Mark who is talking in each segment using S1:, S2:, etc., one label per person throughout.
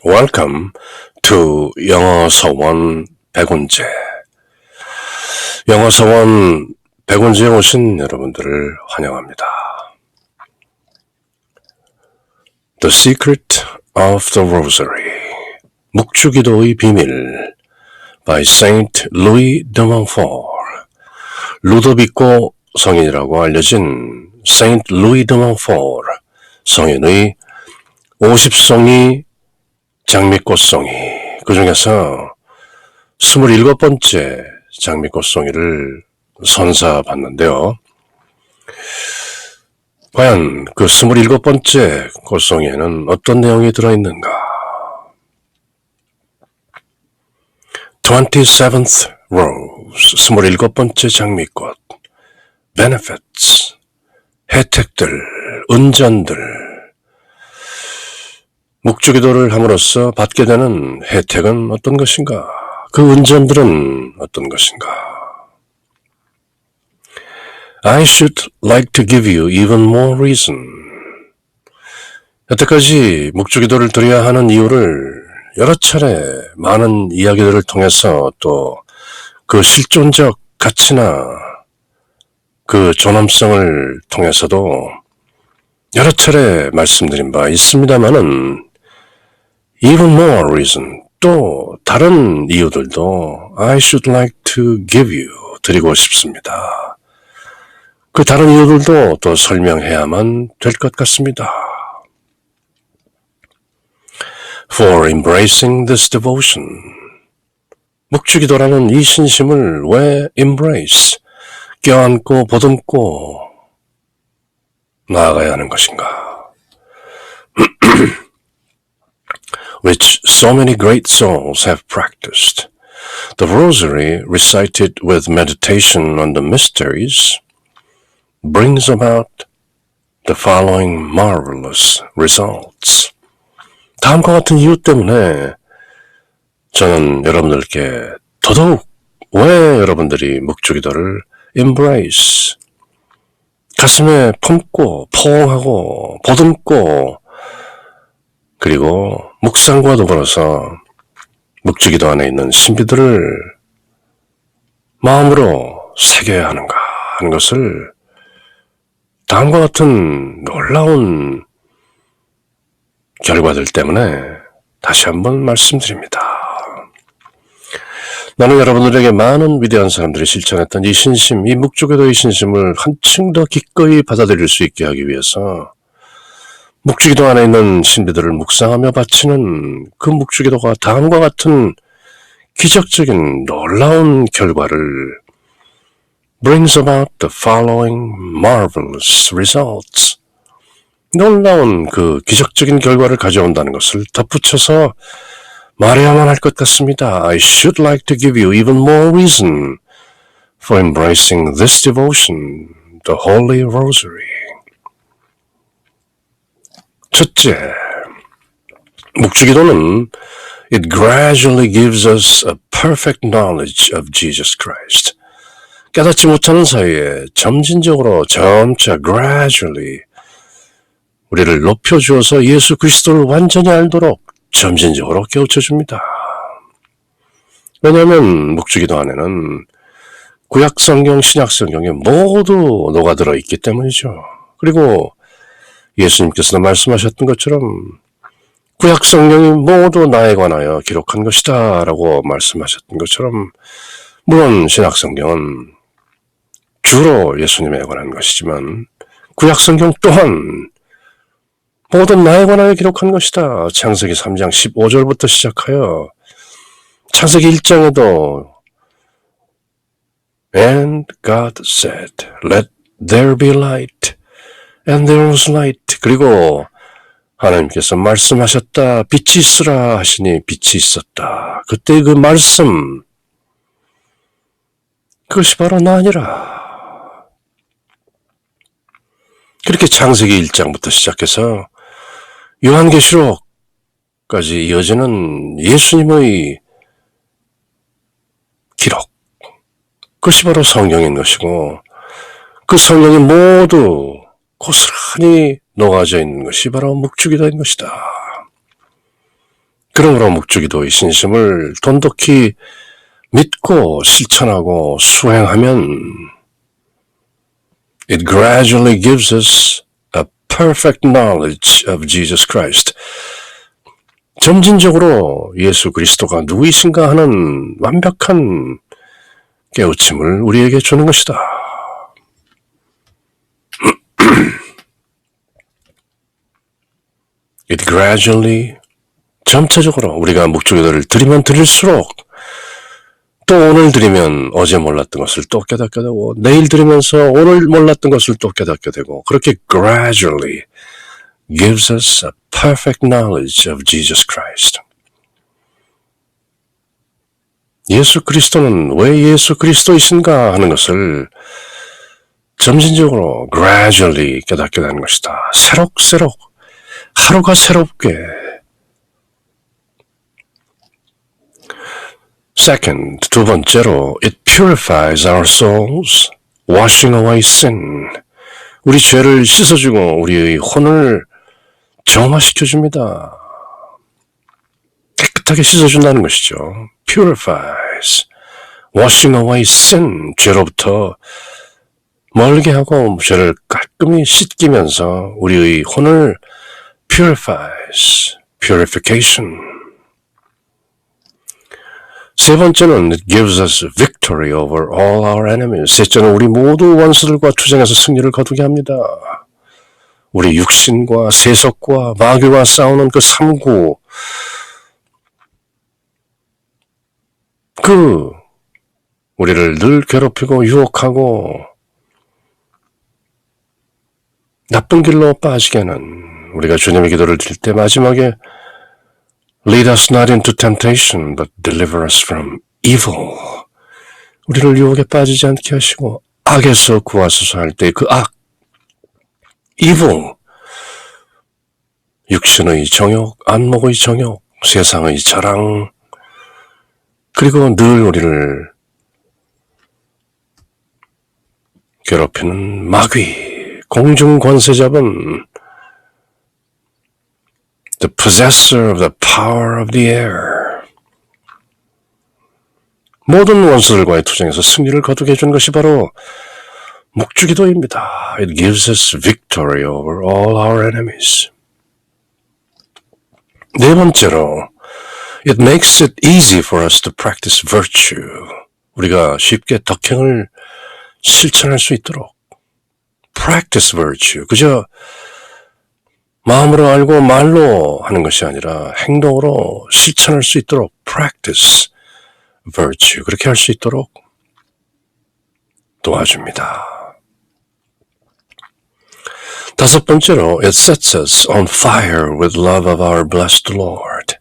S1: Welcome to 영어서원 백운재. 영어서원 백운재에 오신 여러분들을 환영합니다. The Secret of the Rosary, 묵주기도의 비밀 by Saint Louis de Montfort. 루도비코 성인이라고 알려진 Saint Louis de Montfort 성인의 50송이 장미꽃송이, 그 중에서 27번째 장미꽃송이를 선사받는데요. 과연 그 27번째 꽃송이에는 어떤 내용이 들어있는가? 27th Rose, 27번째 장미꽃. Benefits, 혜택들, 은전들. 묵주기도를 함으로써 받게 되는 혜택은 어떤 것인가? 그 은전들은 어떤 것인가? I should like to give you even more reason. 여태까지 묵주기도를 드려야 하는 이유를 여러 차례 많은 이야기들을 통해서 또 그 실존적 가치나 그 존엄성을 통해서도 여러 차례 말씀드린 바 있습니다만은 even more reason, 또 다른 이유들도 I should like to give you, 드리고 싶습니다. 그 다른 이유들도 또 설명해야만 될 것 같습니다. For embracing this devotion, 묵주기도라는 이 신심을 왜 embrace, 껴안고 보듬고 나아가야 하는 것인가? Which so many great souls have practiced. The Rosary, recited with meditation on the mysteries, brings about the following marvelous results. 다음과 같은 이유 때문에 저는 여러분들께 더더욱 왜 여러분들이 묵주기도를 embrace, 가슴에 품고 포옹하고 보듬고 그리고 묵상과 더불어서 묵주기도 안에 있는 신비들을 마음으로 새겨야 하는가 하는 것을 다음과 같은 놀라운 결과들 때문에 다시 한번 말씀드립니다. 나는 여러분들에게 많은 위대한 사람들이 실천했던 이 신심, 이 묵주기도의 신심을 한층 더 기꺼이 받아들일 수 있게 하기 위해서 묵주기도 안에 있는 신비들을 묵상하며 바치는 그 묵주기도가 다음과 같은 기적적인 놀라운 결과를 brings about the following marvelous results. 놀라운 그 기적적인 결과를 가져온다는 것을 덧붙여서 말해야만 할 것 같습니다. I should like to give you even more reason for embracing this devotion, the Holy Rosary. 첫째, 묵주기도는 it gradually gives us a perfect knowledge of Jesus Christ. 깨닫지 못하는 사이에 점진적으로 점차 gradually 우리를 높여주어서 예수 그리스도를 완전히 알도록 점진적으로 깨우쳐줍니다. 왜냐하면 묵주기도 안에는 구약성경, 신약성경에 모두 녹아들어 있기 때문이죠. 그리고 예수님께서도 말씀하셨던 것처럼 구약성경이 모두 나에 관하여 기록한 것이다 라고 말씀하셨던 것처럼, 물론 신약성경은 주로 예수님에 관한 것이지만 구약성경 또한 모든 나에 관하여 기록한 것이다. 창세기 3장 15절부터 시작하여 창세기 1장에도 And God said, let there be light. And there was light. 그리고 하나님께서 말씀하셨다. 빛이 있으라 하시니 빛이 있었다. 그때 그 말씀, 그것이 바로 나 아니라. 그렇게 창세기 1장부터 시작해서 요한계시록까지 이어지는 예수님의 기록, 그것이 바로 성경인 것이고, 그 성경이 모두 고스란히 녹아져 있는 것이 바로 묵주기도인 것이다. 그러므로 묵주기도의 신심을 돈독히 믿고 실천하고 수행하면 it gradually gives us a perfect knowledge of Jesus Christ. 점진적으로 예수 그리스도가 누구이신가 하는 완벽한 깨우침을 우리에게 주는 것이다. It gradually, 점차적으로 우리가 묵주기도를 드리면 드릴수록 또 오늘 드리면 어제 몰랐던 것을 또 깨닫게 되고 내일 드리면서 오늘 몰랐던 것을 또 깨닫게 되고 그렇게 gradually gives us a perfect knowledge of Jesus Christ. 예수 그리스도는 왜 예수 그리스도이신가 하는 것을 점진적으로 gradually 깨닫게 되는 것이다. 새록새록 하루가 새롭게. Second, 두 번째로 it purifies our souls, washing away sin. 우리 죄를 씻어주고 우리의 혼을 정화시켜줍니다. 깨끗하게 씻어준다는 것이죠. Purifies, washing away sin. 죄로부터 멀게 하고 죄를 깔끔히 씻기면서 우리의 혼을 purifies, purification. 세 번째는 it gives us victory over all our enemies. 셋째는 우리 모두 원수들과 투쟁에서 승리를 거두게 합니다. 우리 육신과 세속과 마귀와 싸우는 그 삼구, 우리를 늘 괴롭히고 유혹하고 나쁜 길로 빠지게 하는 우리가 주님의 기도를 드릴 때 마지막에 Lead us not into temptation, but deliver us from evil. 우리를 유혹에 빠지지 않게 하시고 악에서 구하소서 할 때 그 악, evil, 육신의 정욕, 안목의 정욕, 세상의 자랑, 그리고 늘 우리를 괴롭히는 마귀, 공중 권세 잡은 the possessor of the power of the air. 모든 원수들과의 투쟁에서 승리를 거두게 해준 것이 바로 묵주기도입니다. It gives us victory over all our enemies. 네 번째로, it makes it easy for us to practice virtue. 우리가 쉽게 덕행을 실천할 수 있도록 practice virtue. 그저 마음으로 알고 말로 하는 것이 아니라 행동으로 실천할 수 있도록 practice virtue. 그렇게 할 수 있도록 도와줍니다. 다섯 번째로 it sets us on fire with love of our blessed Lord.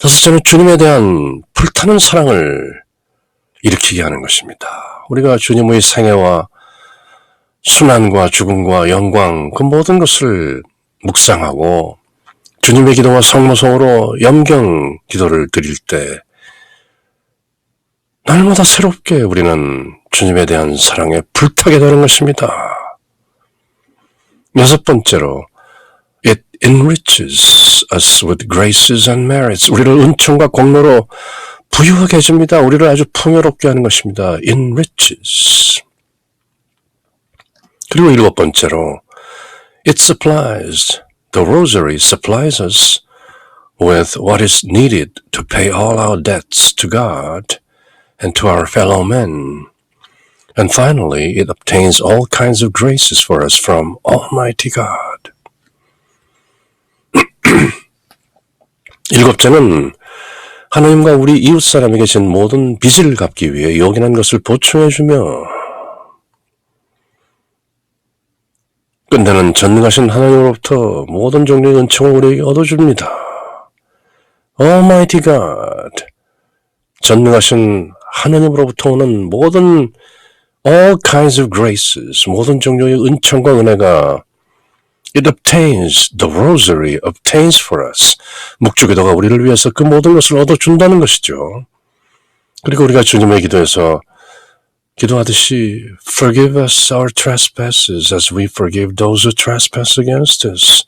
S1: 다섯째는 주님에 대한 불타는 사랑을 일으키게 하는 것입니다. 우리가 주님의 생애와 순환과 죽음과 영광 그 모든 것을 묵상하고 주님의 기도와 성모성으로 염경 기도를 드릴 때 날마다 새롭게 우리는 주님에 대한 사랑에 불타게 되는 것입니다. 여섯 번째로 it enriches us with graces and merits. 우리를 은총과 공로로 부유하게 해줍니다. 우리를 아주 풍요롭게 하는 것입니다. enriches. 그리고 일곱 번째로 it supplies, the rosary supplies us with what is needed to pay all our debts to God and to our fellow men. And finally, it obtains all kinds of graces for us from Almighty God. 일곱째는 하나님과 우리 이웃 사람에게 진 모든 빚을 갚기 위해 요긴한 것을 보충해주며 끝내는 전능하신 하나님으로부터 모든 종류의 은총을 우리에게 얻어줍니다. Almighty God, 전능하신 하나님으로부터 오는 모든 all kinds of graces, 모든 종류의 은총과 은혜가 it obtains, the rosary obtains for us. 묵주기도가 우리를 위해서 그 모든 것을 얻어준다는 것이죠. 그리고 우리가 주님의 기도에서 기도하듯이 forgive us our trespasses as we forgive those who trespass against us.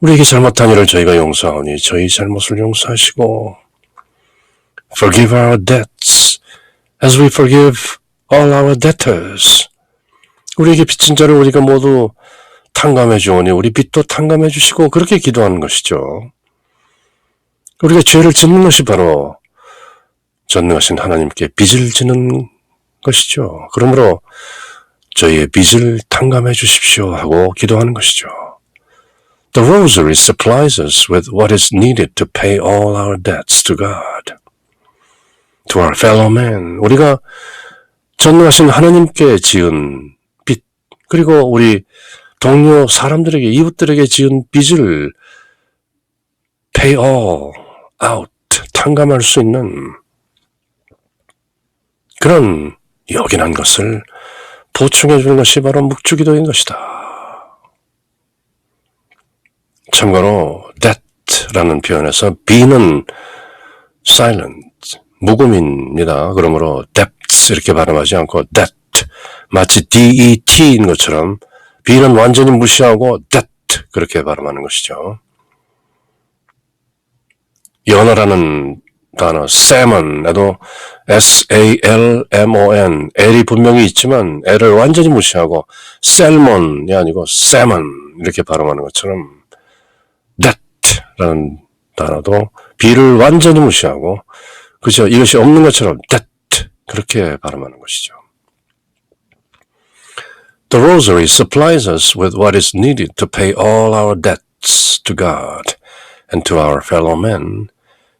S1: 우리에게 잘못한 일을 저희가 용서하오니 저희 잘못을 용서하시고 Forgive our debts as we forgive all our debtors. 우리에게 빚진 자를 우리가 모두 탕감해 주오니 우리 빚도 탕감해 주시고 그렇게 기도하는 것이죠. 우리가 죄를 짓는 것이 바로 전능하신 하나님께 빚을 지는 것이죠. 그러므로 저희의 빚을 탕감해 주십시오 하고 기도하는 것이죠. The rosary supplies us with what is needed to pay all our debts to God, to our fellow men. 우리가 전능하신 하나님께 지은 빚, 그리고 우리 동료 사람들에게, 이웃들에게 지은 빚을 pay all out, 탕감할 수 있는 그런 요긴한 것을 보충해 주는 것이 바로 묵주기도인 것이다. 참고로 debt라는 표현에서 B는 silent, 무음입니다. 그러므로 debts 이렇게 발음하지 않고 debt, 마치 DET인 것처럼 B는 완전히 무시하고 debt 그렇게 발음하는 것이죠. 연어라는 단어 salmon에도 SALMON, L이 분명히 있지만 L을 완전히 무시하고 salmon이 아니고 salmon 이렇게 발음하는 것처럼 debt라는 단어도 B를 완전히 무시하고 그죠? 이것이 없는 것처럼 debt 그렇게 발음하는 것이죠. The rosary supplies us with what is needed to pay all our debts to God and to our fellow men.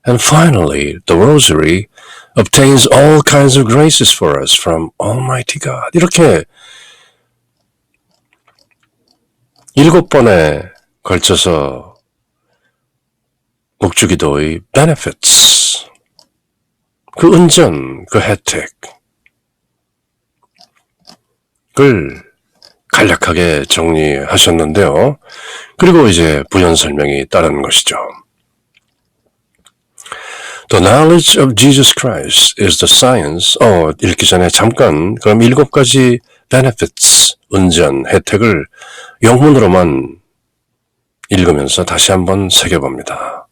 S1: And finally, the rosary obtains all kinds of graces for us from Almighty God. 이렇게 7번에 걸쳐서 묵주기도의 benefits, 그 은전, 그 혜택을 간략하게 정리하셨는데요. 그리고 이제 부연 설명이 따르는 것이죠. The knowledge of Jesus Christ is the science. 읽기 전에 잠깐 그럼 7가지 benefits, 은전, 혜택을 영문으로만 읽으면서 다시 한번 새겨봅니다.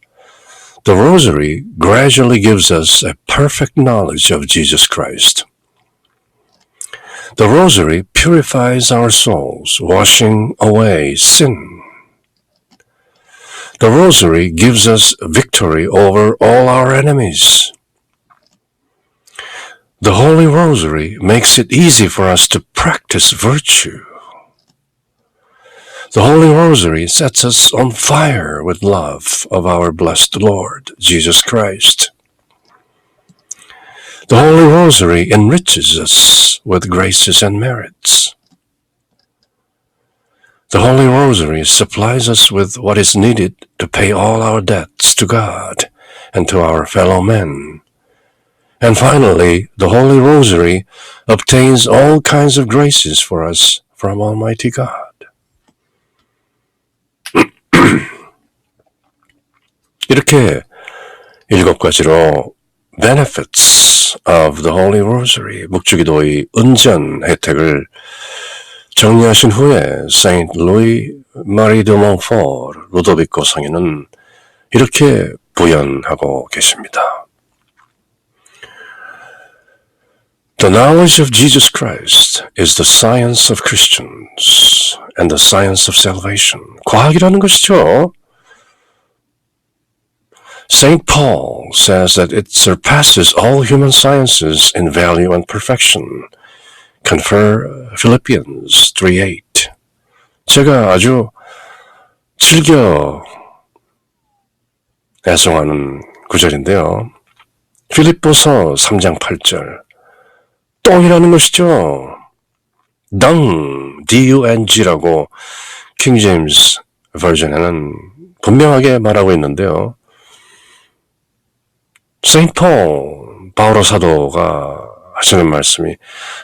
S1: The rosary gradually gives us a perfect knowledge of Jesus Christ. The rosary purifies our souls, washing away sin. The rosary gives us victory over all our enemies. The Holy Rosary makes it easy for us to practice virtue. The Holy Rosary sets us on fire with love of our blessed Lord, Jesus Christ. The Holy Rosary enriches us with graces and merits. The Holy Rosary supplies us with what is needed to pay all our debts to God and to our fellow men. And finally, the Holy Rosary obtains all kinds of graces for us from Almighty God. 이렇게 7가지로 benefits of the Holy Rosary, 묵주기도의 은전 혜택을 정리하신 후에 Saint Louis Marie de Montfort, 루도비코 성인은 이렇게 부연하고 계십니다. The knowledge of Jesus Christ is the science of Christians and the science of salvation. 과학이라는 것이죠. St. Paul says that it surpasses all human sciences in value and perfection. Confer Philippians 3:8. 제가 아주 즐겨 애송하는 구절인데요. 필립보서 3장 8절. 똥이라는 것이죠. dung, D-U-N-G라고 킹 제임스 버전에는 분명하게 말하고 있는데요. 세인트 폴, 바오로 사도가 하시는 말씀이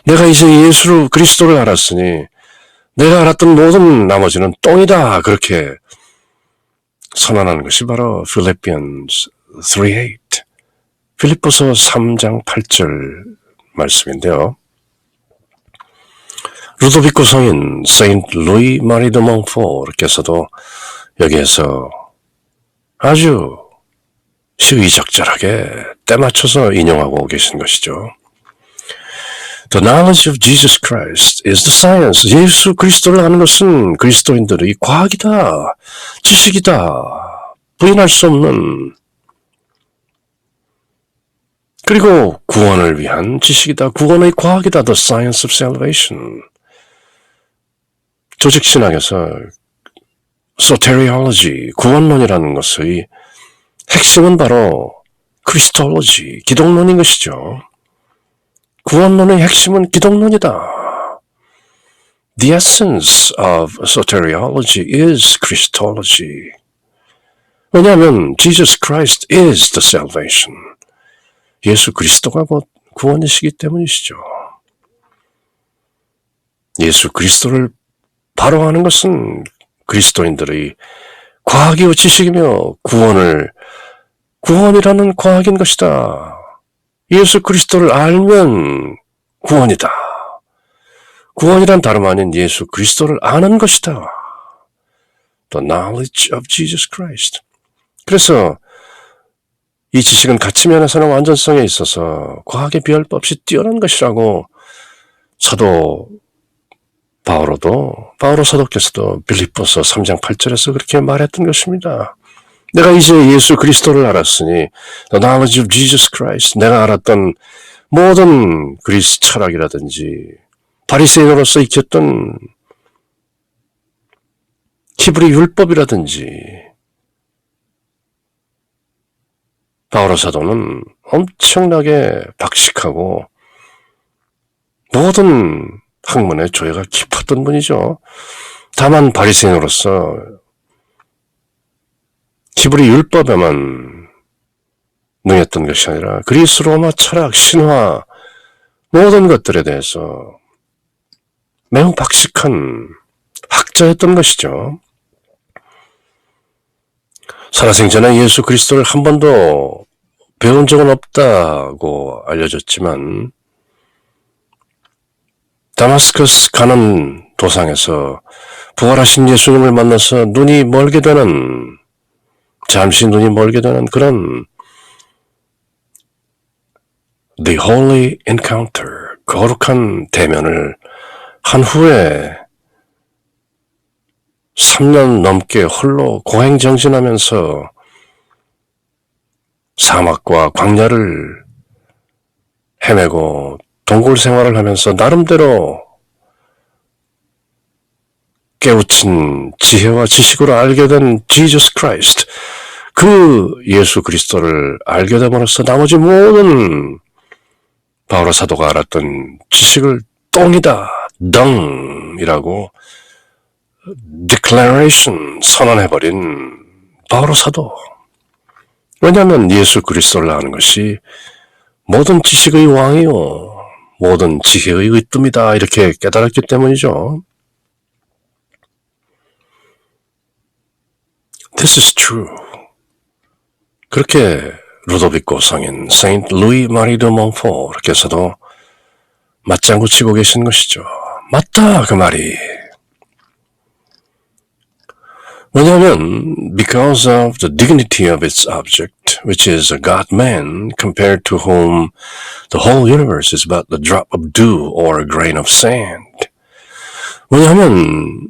S1: 내가 이제 예수 그리스도를 알았으니 내가 알았던 모든 나머지는 똥이다. 그렇게 선언하는 것이 바로 Philippians 3:8. 필립보서 3장 8절 말씀인데요. 루도비코 성인 세인트 루이 마리 드 몽포르께서도 여기에서 아주 시의적절하게 때맞춰서 인용하고 계신 것이죠. The knowledge of Jesus Christ is the science. 예수 그리스도를 아는 것은 그리스도인들의 과학이다, 지식이다, 부인할 수 없는, 그리고 구원을 위한 지식이다, 구원의 과학이다. The science of salvation. 조직신학에서 soteriology, 구원론이라는 것의 핵심은 바로 Christology, 기독론인 것이죠. 구원론의 핵심은 기독론이다. The essence of soteriology is Christology. 왜냐하면 Jesus Christ is the salvation. 예수 그리스도가 곧 구원이시기 때문이시죠. 예수 그리스도를 바로 아는 것은 그리스도인들의 과학이요 지식이며 구원이라는 과학인 것이다. 예수 그리스도를 알면 구원이다. 구원이란 다름 아닌 예수 그리스도를 아는 것이다. The knowledge of Jesus Christ. 그래서 이 지식은 가치 면에서는 완전성에 있어서 과학에 비할 바 없이 뛰어난 것이라고 바오로 사도께서도 빌립보서 3장 8절에서 그렇게 말했던 것입니다. 내가 이제 예수 그리스도를 알았으니 the knowledge of Jesus Christ, 내가 알았던 모든 그리스 철학이라든지 바리새인으로서 익혔던 히브리 율법이라든지, 바오로 사도는 엄청나게 박식하고 모든 학문에 조예가 깊었던 분이죠. 다만 바리새인으로서 히브리 율법에만 능했던 것이 아니라 그리스 로마 철학, 신화 모든 것들에 대해서 매우 박식한 학자였던 것이죠. 살아생전에 예수 그리스도를 한 번도 배운 적은 없다고 알려졌지만 다마스커스 가는 도상에서 부활하신 예수님을 만나서 잠시 눈이 멀게 되는 그런 The Holy Encounter, 거룩한 대면을 한 후에 3년 넘게 홀로 고행정진하면서 사막과 광야를 헤매고 동굴 생활을 하면서 나름대로 깨우친 지혜와 지식으로 알게 된 Jesus Christ, 그 예수 그리스도를 알게 됨으로써 나머지 모든 바오로 사도가 알았던 지식을 똥이다, 덩이라고 declaration, 선언해버린 바오로 사도. 왜냐하면 예수 그리스도를 아는 것이 모든 지식의 왕이요, 모든 지혜의 으뜸이다, 이렇게 깨달았기 때문이죠. This is true. 그렇게 루도비코 성인 세인트 루이 마리 드 몽포르께서도 맞장구 치고 계신 것이죠. 맞다, 그 말이. 왜냐하면 because of the dignity of its object, which is a God-man, compared to whom the whole universe is but the drop of dew or a grain of sand. 왜냐하면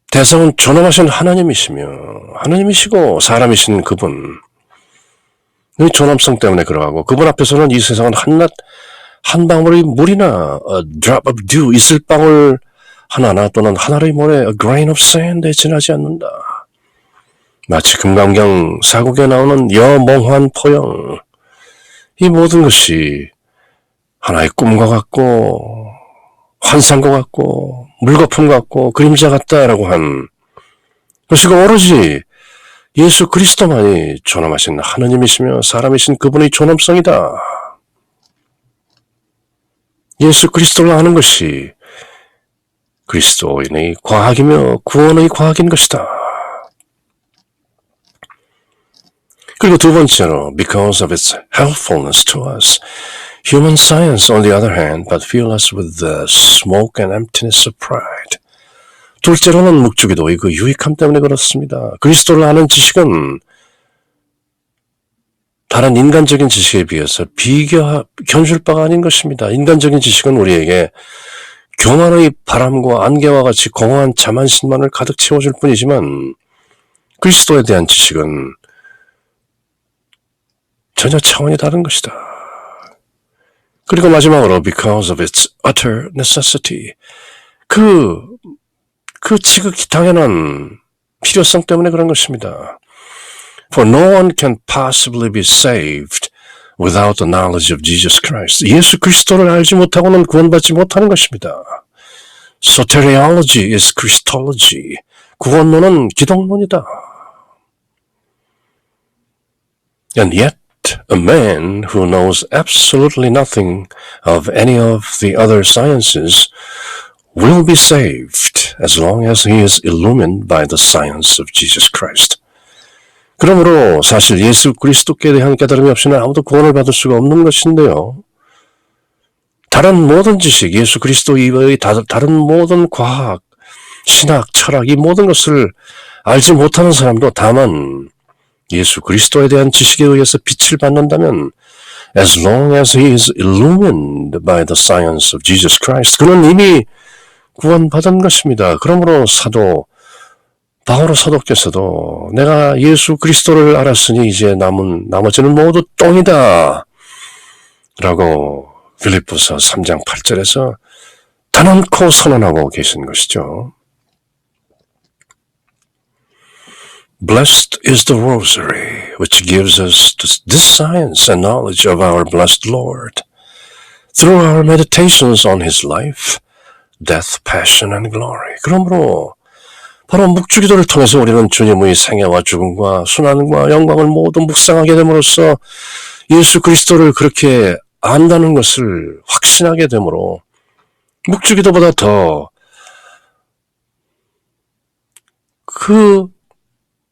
S1: 대상은 존엄하신 하나님이시고 사람이신 그분, 이 존엄성 때문에 그러하고 그분 앞에서는 이 세상은 한 방울의 물이나 a drop of dew, 이슬방울 하나나 또는 하나의 모래 a grain of sand에 지나지 않는다. 마치 금강경 사국에 나오는 여몽환 포영, 이 모든 것이 하나의 꿈과 같고 환상과 같고 물거품 같고 그림자 같다라고 한 것이고, 오로지 예수 그리스도만이 존엄하신 하느님이시며 사람이신 그분의 존엄성이다. 예수 그리스도를 아는 것이 그리스도인의 과학이며 구원의 과학인 것이다. 그리고 두 번째로, because of its helpfulness to us, human science, on the other hand, but fill us with the smoke and emptiness of pride. 둘째로는 묵주기도의 그 유익함 때문에 그렇습니다. 그리스도를 아는 지식은 다른 인간적인 지식에 비해서 견줄 바가 아닌 것입니다. 인간적인 지식은 우리에게 교만의 바람과 안개와 같이 공허한 자만심만을 가득 채워줄 뿐이지만 그리스도에 대한 지식은 전혀 차원이 다른 것이다. 그리고 마지막으로 because of its utter necessity. 그 지극히 당연한 필요성 때문에 그런 것입니다. For no one can possibly be saved without the knowledge of Jesus Christ. 예수 그리스도를 알지 못하고는 구원받지 못하는 것입니다. Soteriology is Christology. 구원론은 기독론이다. And yet, a man who knows absolutely nothing of any of the other sciences will be saved as long as he is illumined by the science of Jesus Christ. 그러므로 사실 예수 그리스도께 대한 깨달음이 없이는 아무도 구원을 받을 수가 없는 것인데요. 다른 모든 지식, 예수 그리스도 이외의 다른 모든 과학, 신학, 철학, 이 모든 것을 알지 못하는 사람도 다만 예수 그리스도에 대한 지식에 의해서 빛을 받는다면 as long as he is illumined by the science of Jesus Christ, 그는 이미 구원받은 것입니다. 그러므로 바오로 사도께서도 내가 예수 그리스도를 알았으니 이제 나머지는 모두 똥이다 라고 빌립보서 3장 8절에서 단언코 선언하고 계신 것이죠. Blessed is the rosary which gives us this science and knowledge of our blessed Lord. Through our meditations on his life, death, passion, and glory. 그러므로 바로 묵주기도를 통해서 우리는 주님의 생애와 죽음과 순환과 영광을 모두 묵상하게 됨으로써 예수 그리스도를 그렇게 안다는 것을 확신하게 되므로 묵주기도보다 더 그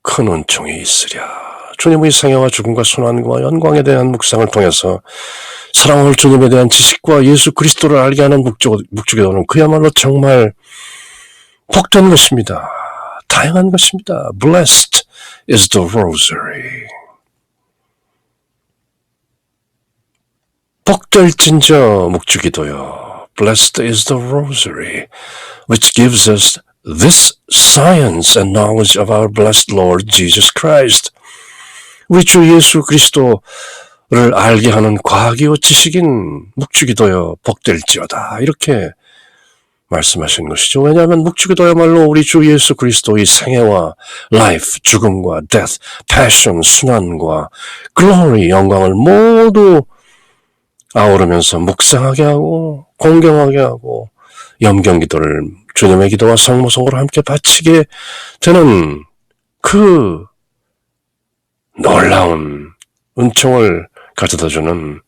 S1: 큰 은총이 있으랴. 주님의 생애와 죽음과 순환과 영광에 대한 묵상을 통해서 사랑할 주님에 대한 지식과 예수 그리스도를 알게 하는 묵주기도는 그야말로 정말 복된 것입니다. 다양한 것입니다. Blessed is the rosary. 복될진저 묵주기도요. Blessed is the rosary, which gives us this science and knowledge of our blessed Lord Jesus Christ. 우리 주 예수 그리스도를 알게 하는 과학이요 지식인 묵주기도요 복될지어다. 이렇게 말씀하신 것이죠. 왜냐하면 묵주기도야말로 우리 주 예수 그리스도의 생애와 life, 죽음과 death, passion, 순환과 glory, 영광을 모두 아우르면서 묵상하게 하고 공경하게 하고 염경기도를 주님의 기도와 성모성으로 함께 바치게 되는 그 놀라운 은총을 가져다주는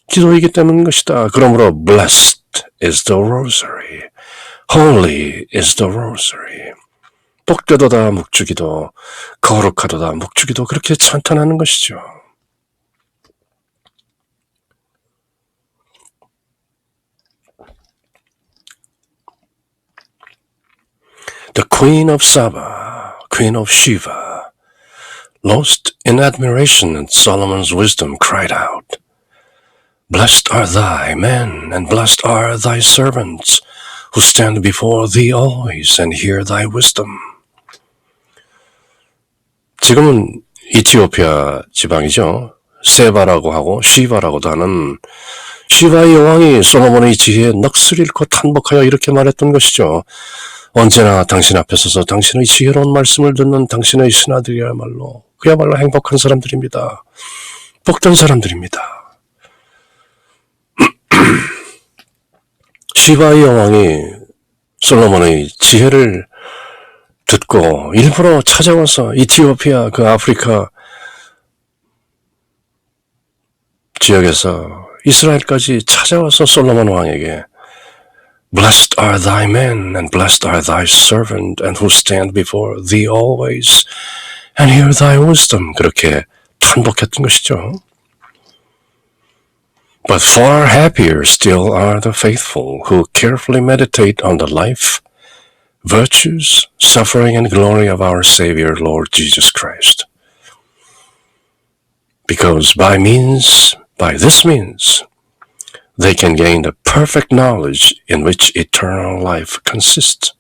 S1: 기도이기 때문인 것이다. 그러므로 blessed is the rosary, holy is the rosary. 복되도다 묵주기도, 거룩하도다 묵주기도, 그렇게 찬탄하는 것이죠. The Queen of Saba, Queen of Shiva, lost in admiration at Solomon's wisdom, cried out, Blessed are thy men, and blessed are thy servants, who stand before thee always and hear thy wisdom. 지금은 이티오피아 지방이죠. 세바라고 하고 시바라고도 하는 시바의 여왕이 솔로몬의 지혜에 넋을 잃고 탄복하여 이렇게 말했던 것이죠. 언제나 당신 앞에 서서 당신의 지혜로운 말씀을 듣는 당신의 신하들이야말로 그야말로 행복한 사람들입니다. 복된 사람들입니다. 시바의 여왕이 솔로몬의 지혜를 듣고 일부러 찾아와서 이티오피아 그 아프리카 지역에서 이스라엘까지 찾아와서 솔로몬 왕에게 Blessed are thy men, and blessed are thy servant, and who stand before thee always, and hear thy wisdom. 그렇게 탄복했던 것이죠. But far happier still are the faithful, who carefully meditate on the life, virtues, suffering, and glory of our Savior, Lord Jesus Christ. Because by this means, they can gain the perfect knowledge in which eternal life consists.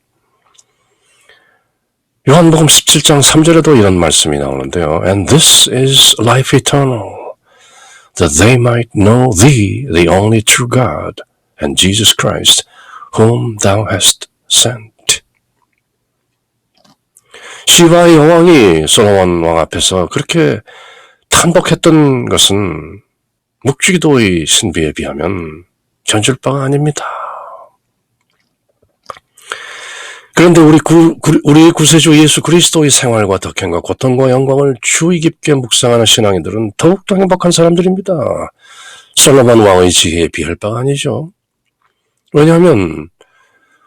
S1: 요한복음 17장 3절에도 이런 말씀이 나오는데요. And this is life eternal, that they might know thee, the only true God, and Jesus Christ, whom thou hast sent. 시바의 여왕이 솔로몬 왕 앞에서 그렇게 탄복했던 것은 묵주기도의 신비에 비하면 견줄 바가 아닙니다. 그런데 우리 구세주 예수 그리스도의 생활과 덕행과 고통과 영광을 주의 깊게 묵상하는 신앙인들은 더욱더 행복한 사람들입니다. 솔로몬 왕의 지혜에 비할 바가 아니죠. 왜냐하면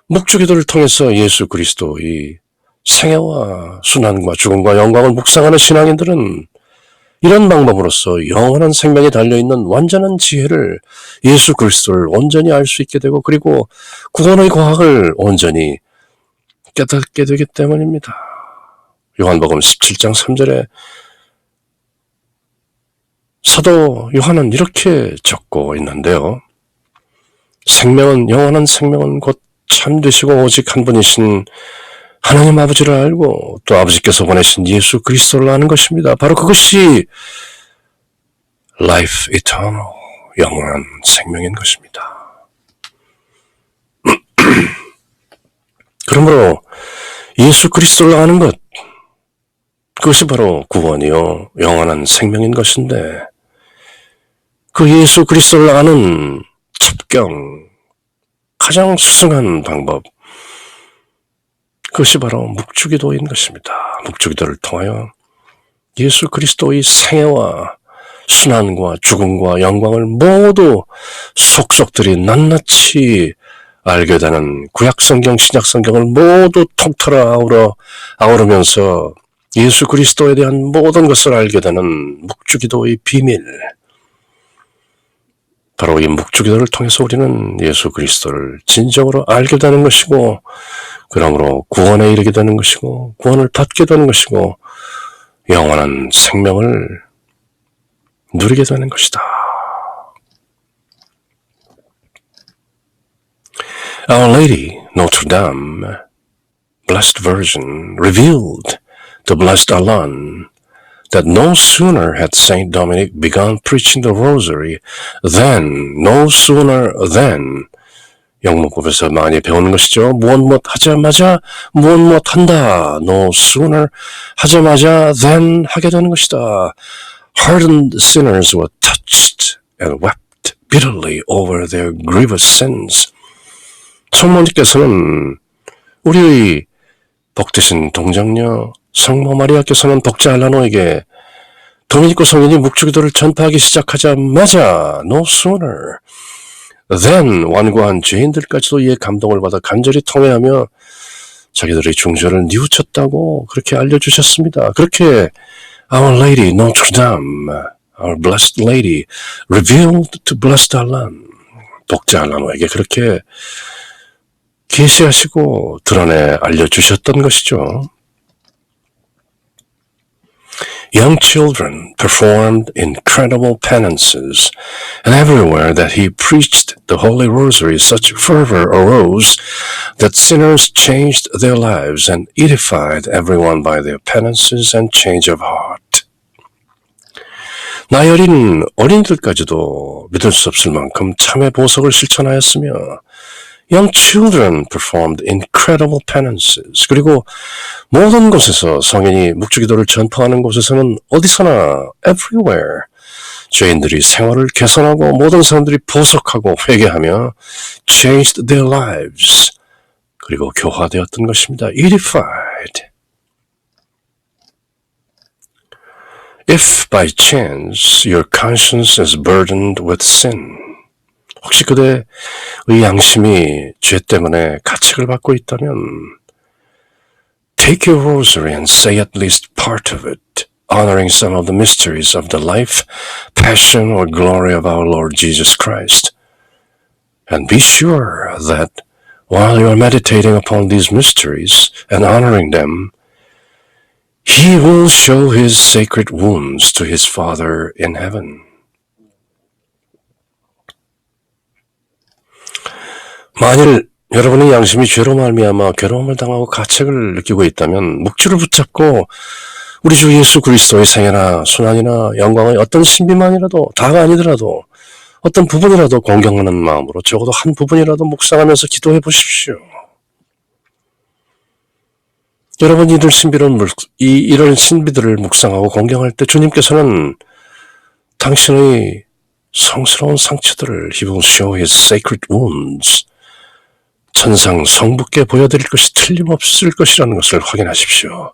S1: 묵주기도를 통해서 예수 그리스도의 생애와 순환과 죽음과 영광을 묵상하는 신앙인들은 이런 방법으로서 영원한 생명에 달려있는 완전한 지혜를 예수 그리스도를 온전히 알 수 있게 되고 그리고 구원의 과학을 온전히 깨닫게 되기 때문입니다. 요한복음 17장 3절에 사도 요한은 이렇게 적고 있는데요. 생명은 영원한 생명은 곧 참되시고 오직 한 분이신 하나님 아버지를 알고 또 아버지께서 보내신 예수 그리스도를 아는 것입니다. 바로 그것이 life eternal, 영원한 생명인 것입니다. 그러므로 예수 그리스도를 아는 것, 그것이 바로 구원이요 영원한 생명인 것인데 그 예수 그리스도를 아는 첩경, 가장 수승한 방법, 그것이 바로 묵주기도인 것입니다. 묵주기도를 통하여 예수 그리스도의 생애와 순환과 죽음과 영광을 모두 속속들이 낱낱이 알게 되는 구약성경, 신약성경을 모두 통틀어 아우르면서 예수 그리스도에 대한 모든 것을 알게 되는 묵주기도의 비밀, 바로 이 묵주기도를 통해서 우리는 예수 그리스도를 진정으로 알게 되는 것이고 그러므로 구원에 이르게 되는 것이고 구원을 받게 되는 것이고 영원한 생명을 누리게 되는 것이다. Our Lady, Notre Dame, Blessed Virgin, revealed to Blessed Alain that no sooner had Saint Dominic begun preaching the Rosary than, no sooner than, 영문법에서 많이 배우는 것이죠. 무엇 하자마자 무엇 한다. No sooner 하자마자 than 하게 되는 것이다. Hardened sinners were touched and wept bitterly over their grievous sins. 성모님께서는 우리의 복되신 동정녀 성모 마리아께서는 독자 알라노에게 도미니코 성인이 묵주기도를 전파하기 시작하자마자 no sooner then 완고한 죄인들까지도 이에 감동을 받아 간절히 통회하며 자기들의 중죄를 뉘우쳤다고 그렇게 알려주셨습니다. 그렇게 Our Lady Notre Dame, Our Blessed Lady, revealed to Blessed Alain, 독자 알라노에게 그렇게 계시하시고 드러내 알려주셨던 것이죠. Young children performed incredible penances, and everywhere that he preached the Holy Rosary, such fervor arose that sinners changed their lives and edified everyone by their penances and change of heart. 나이 어린 어린이들까지도 믿을 수 없을 만큼 참회 보석을 실천하였으며 Young children performed incredible penances. 그리고 모든 곳에서 성인이 묵주기도를 전파하는 곳에서는 어디서나 everywhere 죄인들이 생활을 개선하고 모든 사람들이 보석하고 회개하며 changed their lives. 그리고 교화되었던 것입니다. edified. If by chance your conscience is burdened with sin, 혹시 그대의 양심이 죄 때문에 가책을 받고 있다면 Take your rosary and say at least part of it, honoring some of the mysteries of the life, passion, or glory of our Lord Jesus Christ. And be sure that while you are meditating upon these mysteries and honoring them, He will show His sacred wounds to His Father in heaven. 만일 여러분의 양심이 죄로 말미암아 괴로움을 당하고 가책을 느끼고 있다면 묵주를 붙잡고 우리 주 예수 그리스도의 생애나 순환이나 영광의 어떤 신비만이라도 다가 아니더라도 어떤 부분이라도 공경하는 마음으로 적어도 한 부분이라도 묵상하면서 기도해 보십시오. 여러분 이런 신비들을 묵상하고 공경할 때 주님께서는 당신의 성스러운 상처들을 He will show His sacred wounds 천상 성부께 보여드릴 것이 틀림없을 것이라는 것을 확인하십시오.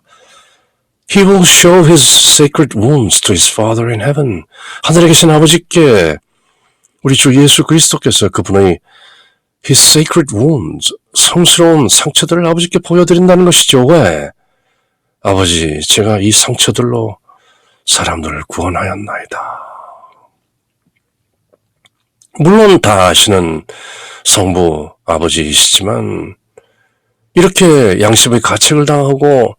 S1: He will show His sacred wounds to His Father in heaven. 하늘에 계신 아버지께 우리 주 예수 그리스도께서 그분의 His sacred wounds, 성스러운 상처들을 아버지께 보여드린다는 것이죠. 왜? 아버지, 제가 이 상처들로 사람들을 구원하였나이다. 물론 다 아시는 성부 아버지이시지만 이렇게 양심의 가책을 당하고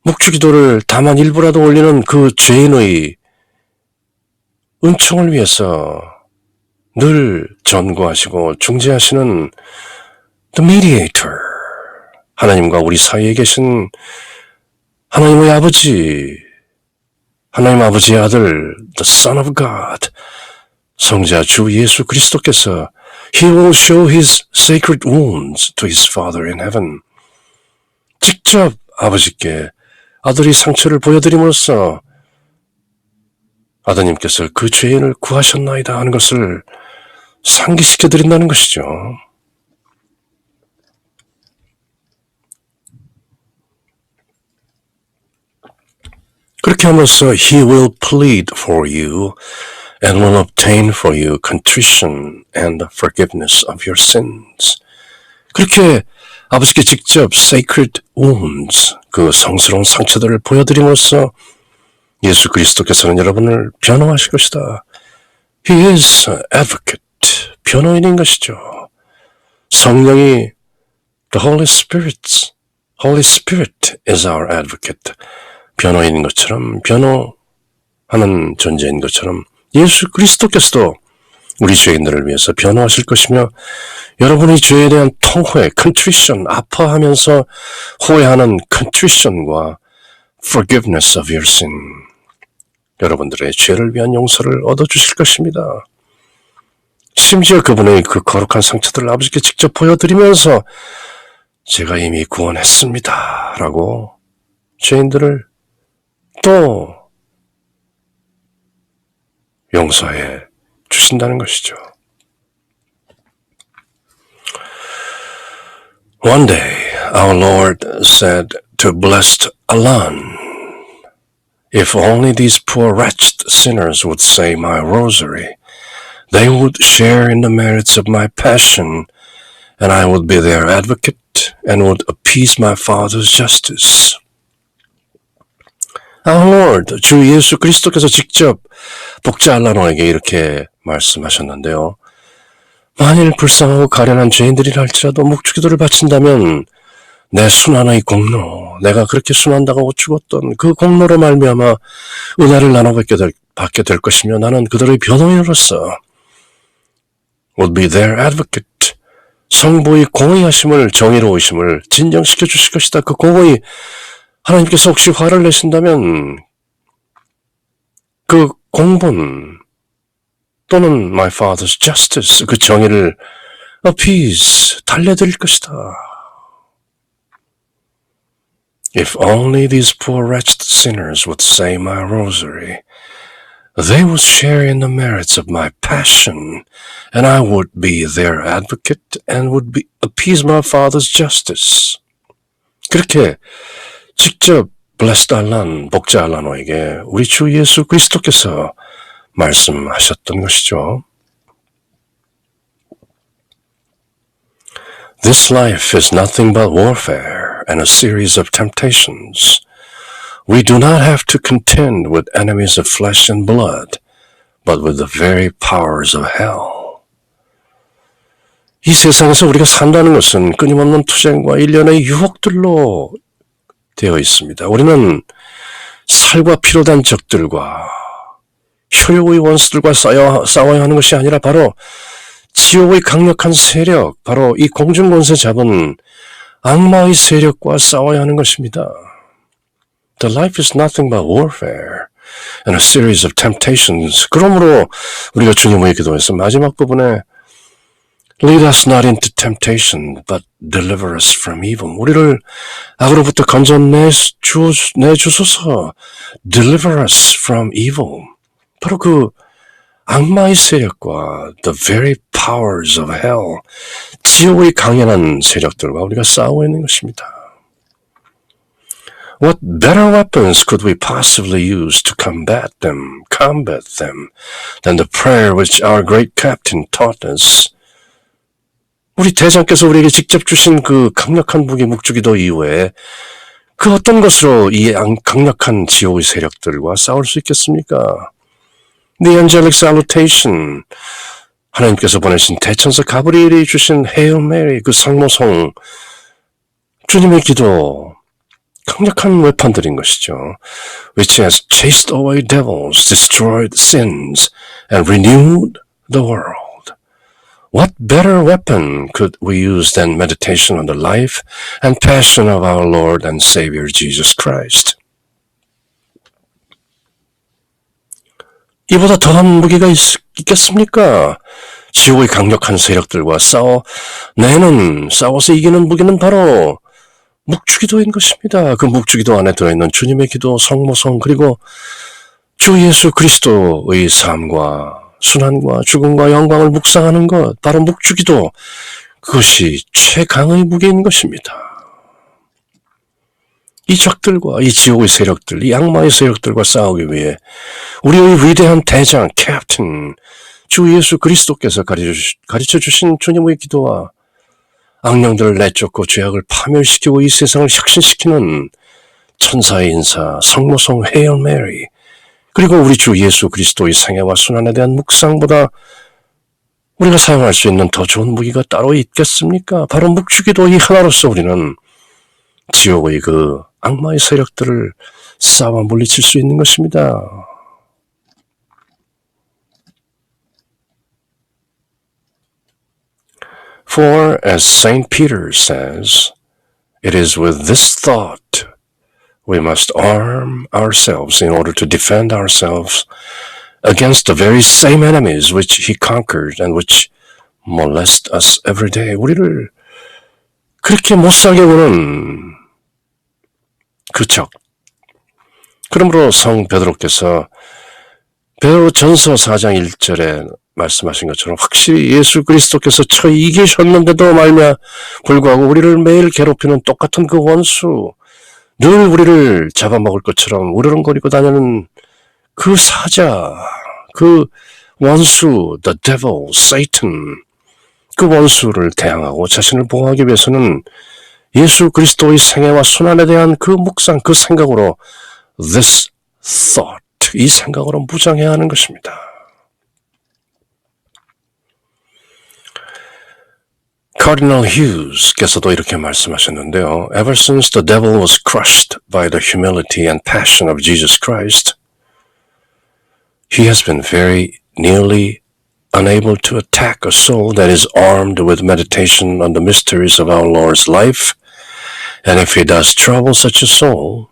S1: 묵주기도를 다만 일부라도 올리는 그 죄인의 은총을 위해서 늘 전구하시고 중재하시는 The Mediator, 하나님과 우리 사이에 계신 하나님의 아버지, 하나님 아버지의 아들 The Son of God, 성자 주 예수 그리스도께서 He will show His sacred wounds to His Father in heaven. 직접 아버지께 아들이 상처를 보여드림으로써 아드님께서 그 죄인을 구하셨나이다 하는 것을 상기시켜드린다는 것이죠. 그렇게 함으로써 He will plead for you and will obtain for you contrition and forgiveness of your sins. 그렇게 아버지께 직접 sacred wounds, 그 성스러운 상처들을 보여드림으로써 예수 그리스도께서는 여러분을 변호하실 것이다. He is advocate, 변호인인 것이죠. 성령이 the Holy Spirit is our advocate. 변호인인 것처럼, 변호하는 존재인 것처럼 예수 그리스도께서도 우리 죄인들을 위해서 변호하실 것이며 여러분의 죄에 대한 통회, contrition, 아파하면서 후회하는 contrition과 forgiveness of your sin, 여러분들의 죄를 위한 용서를 얻어주실 것입니다. 심지어 그분의 그 거룩한 상처들을 아버지께 직접 보여드리면서 제가 이미 구원했습니다 라고 죄인들을 또 용서해 주신다는 것이죠. One day, our Lord said to blessed Alan, if only these poor wretched sinners would say my rosary, they would share in the merits of my passion, and I would be their advocate and would appease my Father's justice. Our Lord, 주 예수 그리스도께서 직접 복자 알라노에게 이렇게 말씀하셨는데요. 만일 불쌍하고 가련한 죄인들이라 할지라도 묵주기도를 바친다면 내 순환의 공로, 내가 그렇게 순환당하고 죽었던 그 공로로 말미암아 은혜를 받게 될 것이며 나는 그들의 변호인으로서 would be their advocate. 성부의 공의하심을, 정의로우심을 진정시켜 주실 것이다. 그 공의, 하나님께서 혹시 화를 내신다면 그 공본 또는 my father's justice, 그 정의를 appease, 달래드릴 것이다. If only these poor wretched sinners would say my rosary, they would share in the merits of my passion, and I would be their advocate and would appease my father's justice. 그렇게 직접 blessed 알란, 복자 알라노에게 우리 주 예수 그리스도께서 말씀하셨던 것이죠. This life is nothing but warfare and a series of temptations. We do not have to contend with enemies of flesh and blood, but with the very powers of hell. 이 세상에서 우리가 산다는 것은 끊임없는 투쟁과 일련의 유혹들로 되어 있습니다. 우리는 살과 피로 단 적들과 효력의 원수들과 싸워야 하는 것이 아니라 바로 지옥의 강력한 세력, 바로 이 공중권세 잡은 악마의 세력과 싸워야 하는 것입니다. The life is nothing but warfare and a series of temptations. 그러므로 우리가 주님의 기도에서 마지막 부분에 Lead us not into temptation, but deliver us from evil. 우리를 악으로부터 건져내주소서. Deliver us from evil. 바로 그 악마의 세력과 the very powers of hell, 지옥의 강연한 세력들과 우리가 싸우고 있는 것입니다. What better weapons could we possibly use to combat them than the prayer which our great captain taught us? 우리 대장께서 우리에게 직접 주신 그 강력한 무기 묵주기도 이후에 그 어떤 것으로 이 강력한 지옥의 세력들과 싸울 수 있겠습니까? The angelic salutation, 하나님께서 보내신 대천사 가브리엘이 주신 Hail Mary, 그 상모성, 주님의 기도, 강력한 웨펀들인 것이죠. Which has chased away devils, destroyed sins, and renewed the world. What better weapon could we use than meditation on the life and passion of our Lord and Savior Jesus Christ? 이보다 더한 무기가 있겠습니까? 지옥의 강력한 세력들과 싸워서 이기는 무기는 바로 묵주기도인 것입니다. 그 묵주기도 안에 들어있는 주님의 기도, 성모성, 그리고 주 예수 그리스도의 삶과 순환과 죽음과 영광을 묵상하는 것, 바로 묵주기도, 그것이 최강의 무기인 것입니다. 이 적들과 이 지옥의 세력들, 이 악마의 세력들과 싸우기 위해 우리의 위대한 대장, 캡틴, 주 예수 그리스도께서 가르쳐 주신 주님의 기도와 악령들을 내쫓고 죄악을 파멸시키고 이 세상을 혁신시키는 천사의 인사, 성모성 헤일 메리, 그리고 우리 주 예수 그리스도의 생애와 순환에 대한 묵상보다 우리가 사용할 수 있는 더 좋은 무기가 따로 있겠습니까? 바로 묵주기도 이 하나로서 우리는 지옥의 그 악마의 세력들을 싸워 물리칠 수 있는 것입니다. For as Saint Peter says, it is with this thought we must arm ourselves in order to defend ourselves against the very same enemies which he conquered and which molest us every day. 우리를 그렇게 못살게 구는 그 적. 그러므로 성 베드로께서 베드로전서 4장 1절에 말씀하신 것처럼 확실히 예수 그리스도께서 저희 이기셨는데도 불구하고 우리를 매일 괴롭히는 똑같은 그 원수, 늘 우리를 잡아먹을 것처럼 우르렁거리고 다니는 그 사자, 그 원수, the devil, Satan, 그 원수를 대항하고 자신을 보호하기 위해서는 예수 그리스도의 생애와 순환에 대한 그 묵상, 그 생각으로 this thought, 이 생각으로 무장해야 하는 것입니다. Cardinal Hughes께서도 이렇게 말씀하셨는데요. Ever since the devil was crushed by the humility and passion of Jesus Christ, he has been very nearly unable to attack a soul that is armed with meditation on the mysteries of our Lord's life, and if he does trouble such a soul,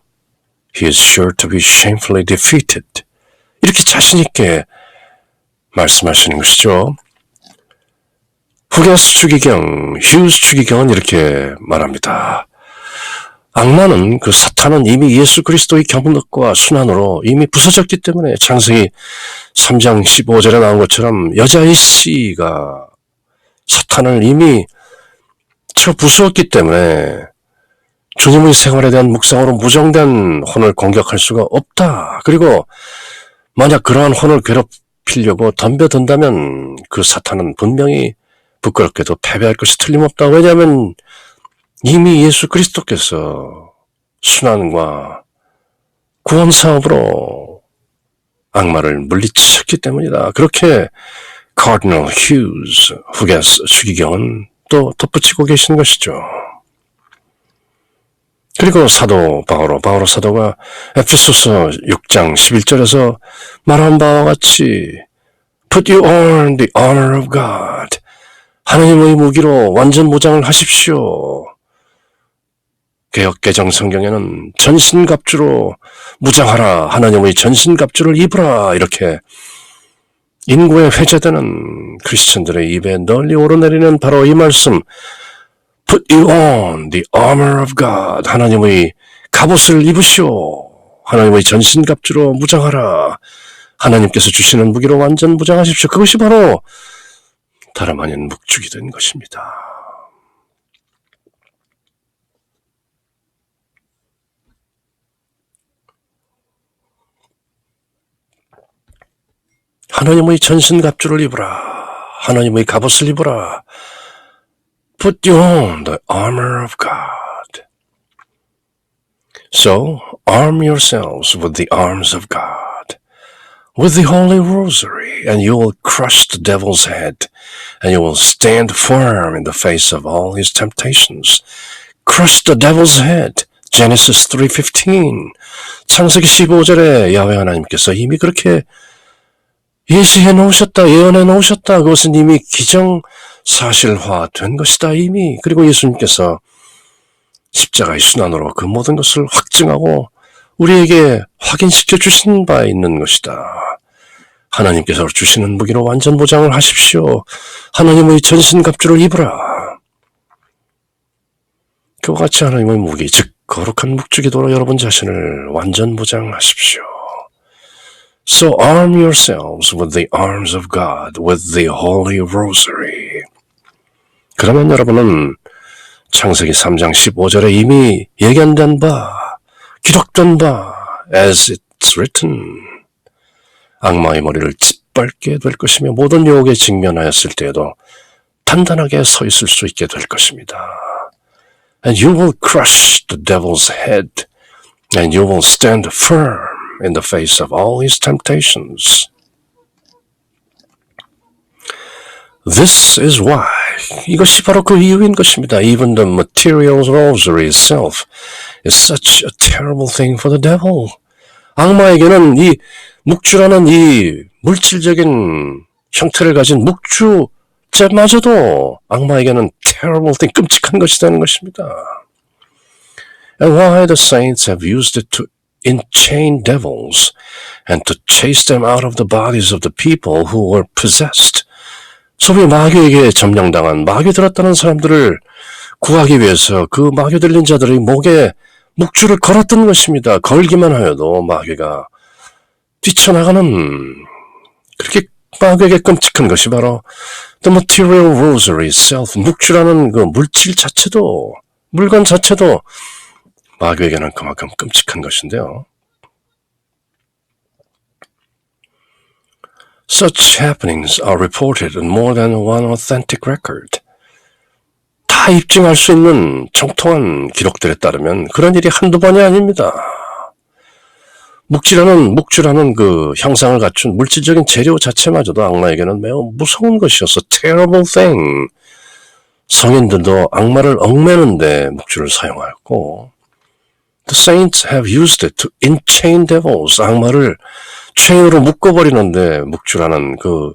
S1: he is sure to be shamefully defeated. 이렇게 자신 있게 말씀하시는 것이죠. 후게스 추기경, 휴스 추기경은 이렇게 말합니다. 악마는, 그 사탄은 이미 예수 그리스도의 경력과 순환으로 이미 부서졌기 때문에 창세기 3장 15절에 나온 것처럼 여자의 씨가 사탄을 이미 쳐 부수었기 때문에 주님의 생활에 대한 묵상으로 무정된 혼을 공격할 수가 없다. 그리고 만약 그러한 혼을 괴롭히려고 덤벼든다면 그 사탄은 분명히 부끄럽게도 패배할 것이 틀림없다. 왜냐하면 이미 예수 그리스도께서 순환과 구원 사업으로 악마를 물리치셨기 때문이다. 그렇게 Cardinal Hughes 후게스 추기경은 또 덧붙이고 계신 것이죠. 그리고 사도 바오로 사도가 에베소서 6장 11절에서 말한 바와 같이 Put you on the armor of God. 하나님의 무기로 완전 무장을 하십시오. 개역개정 성경에는 전신갑주로 무장하라, 하나님의 전신갑주를 입으라, 이렇게 인구에 회자되는 크리스천들의 입에 널리 오르내리는 바로 이 말씀, Put you on the armor of God. 하나님의 갑옷을 입으시오. 하나님의 전신갑주로 무장하라. 하나님께서 주시는 무기로 완전 무장하십시오. 그것이 바로 다름 아닌 묵죽이 된 것입니다. 하나님의 전신갑주를 입으라. 하나님의 갑옷을 입으라. Put you on the armor of God. So, arm yourselves with the arms of God, with the Holy Rosary, and you will crush the devil's head, and you will stand firm in the face of all his temptations. Crush the devil's head. Genesis 3:15. 창세기 15절에 야훼 하나님께서 이미 그렇게 예시해 놓으셨다, 예언해 놓으셨다. 그것은 이미 기정사실화된 것이다, 이미. 그리고 예수님께서 십자가의 순환으로 그 모든 것을 확증하고 우리에게 확인시켜 주신 바 있는 것이다. 하나님께서 주시는 무기로 완전 보장을 하십시오. 하나님의 전신갑주를 입으라. 그와 같이 하나님의 무기, 즉 거룩한 묵주기도로 여러분 자신을 완전 보장하십시오. So arm yourselves with the arms of God, with the Holy Rosary. 그러면 여러분은 창세기 3장 15절에 이미 예견된 바, 기록된 바, as it's written, 악마의 머리를 짓밟게 될 것이며 모든 유혹에 직면하였을 때에도 단단하게 서 있을 수 있게 될 것입니다. And you will crush the devil's head, and you will stand firm in the face of all his temptations. This is why. 이것이 바로 그 이유인 것입니다. Even the material rosary itself is such a terrible thing for the devil. 악마에게는 이 묵주라는 이 물질적인 형태를 가진 묵주제마저도 악마에게는 terrible thing, 끔찍한 것이 되는 것입니다. And why the saints have used it to enchain devils and to chase them out of the bodies of the people who were possessed. 소위 마귀에게 점령당한 마귀 들었다는 사람들을 구하기 위해서 그 마귀 들린 자들의 목에 묵주를 걸었던 것입니다. 걸기만 하여도 마귀가 뛰쳐나가는, 그렇게 마귀에게 끔찍한 것이 바로 the material rosary itself, 묵주라는 그 물질 자체도, 물건 자체도 마귀에게는 그만큼 끔찍한 것인데요. Such happenings are reported in more than one authentic record. 다 입증할 수 있는 정통한 기록들에 따르면 그런 일이 한두 번이 아닙니다. 묵주라는 그 형상을 갖춘 물질적인 재료 자체마저도 악마에게는 매우 무서운 것이어서 terrible thing. 성인들도 악마를 얽매는데 묵주를 사용하였고, The saints have used it to enchain devils. 악마를 체인으로 묶어버리는데 묵주라는 그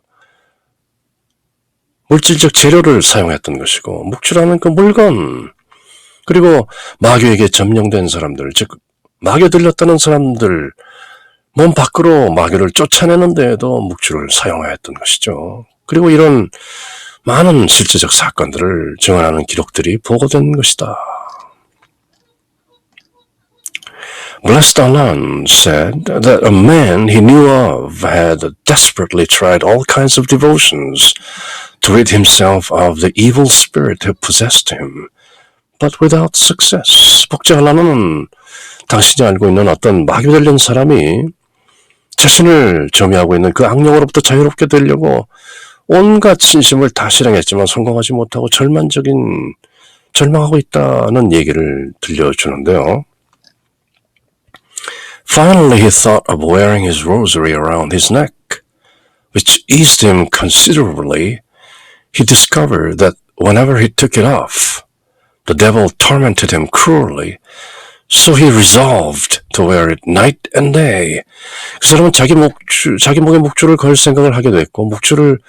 S1: 물질적 재료를 사용했던 것이고, 묵주라는 그 물건, 그리고 마귀에게 점령된 사람들, 즉 마귀 들렸다는 사람들 몸 밖으로 마귀를 쫓아내는 데에도 묵주를 사용하였던 것이죠. 그리고 이런 많은 실제적 사건들을 증언하는 기록들이 보고된 것이다. Blessed Alan said that a man he knew of had desperately tried all kinds of devotions to rid himself of the evil spirit who possessed him, but without success. 복자 알란은 당신이 알고 있는 어떤 마귀 들린 사람이 자신을 점유하고 있는 그 악령으로부터 자유롭게 되려고 온갖 신심을 다 실행했지만 성공하지 못하고 절망하고 있다는 얘기를 들려주는데요. Finally, he thought of wearing his rosary around his neck. which eased him considerably, he discovered that whenever he took it off, the devil tormented him cruelly. So he resolved to wear it night and day. 그 사람은 자기 목에 목줄을 걸 생각을 하게 됐고, 목줄을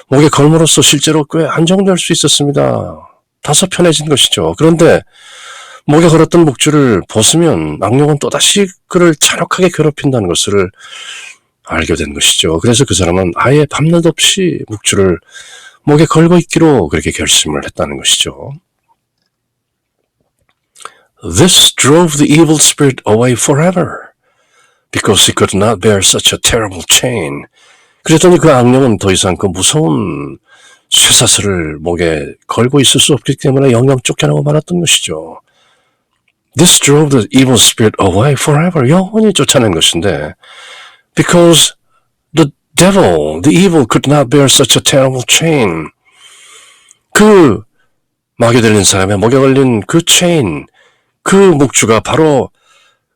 S1: 목에 걸므로써 실제로 꽤 안정될 수 있었습니다. 다소 편해진 것이죠. 그런데 목에 걸었던 목줄을 벗으면 악령은 또다시 그를 잔혹하게 괴롭힌다는 것을 알게 된 것이죠. 그래서 그 사람은 아예 밤낮 없이 목줄을 목에 걸고 있기로 그렇게 결심을 했다는 것이죠. This drove the evil spirit away forever, because he could not bear such a terrible chain. 그랬더니 그 악령은 더 이상 그 무서운 쇠사슬을 목에 걸고 있을 수 없기 때문에 영영 쫓겨나고 말았던 것이죠. This drove the evil spirit away forever. 영원히 쫓아낸 것인데, because the devil, the evil, could not bear such a terrible chain. 그 마귀 들린 사람의 목에 걸린 그 체인, 그 목주가 바로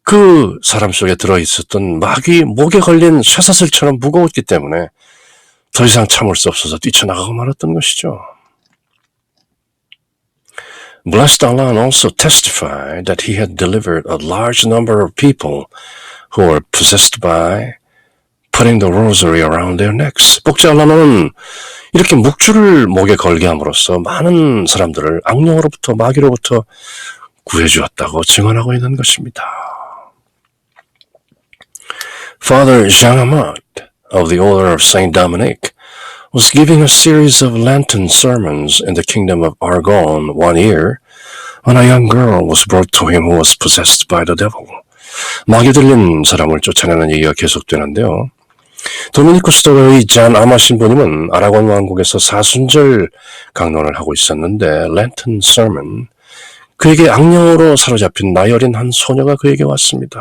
S1: 그 사람 속에 들어있었던 마귀 목에 걸린 쇠사슬처럼 무거웠기 때문에 더 이상 참을 수 없어서 뛰쳐나가고 말았던 것이죠. Blessed Allah also testified that he had delivered a large number of people who were possessed by putting the rosary around their necks. 복지 알라는 이렇게 묵주를 목에 걸게 함으로써 많은 사람들을 악령으로부터 마귀로부터 구해주었다고 증언하고 있는 것입니다. Father Jean Amat of the Order of Saint Dominic was giving a series of Lenten sermons in the kingdom of Argonne one year when a young girl was brought to him who was possessed by the devil. 마귀 들린 사람을 쫓아내는 얘기가 계속되는데요. 도미니코 수도의 잔 아마 신부님은 아라곤 왕국에서 사순절 강론을 하고 있었는데 렌튼 서먼, 그에게 악령으로 사로잡힌 나이 어린 한 소녀가 그에게 왔습니다.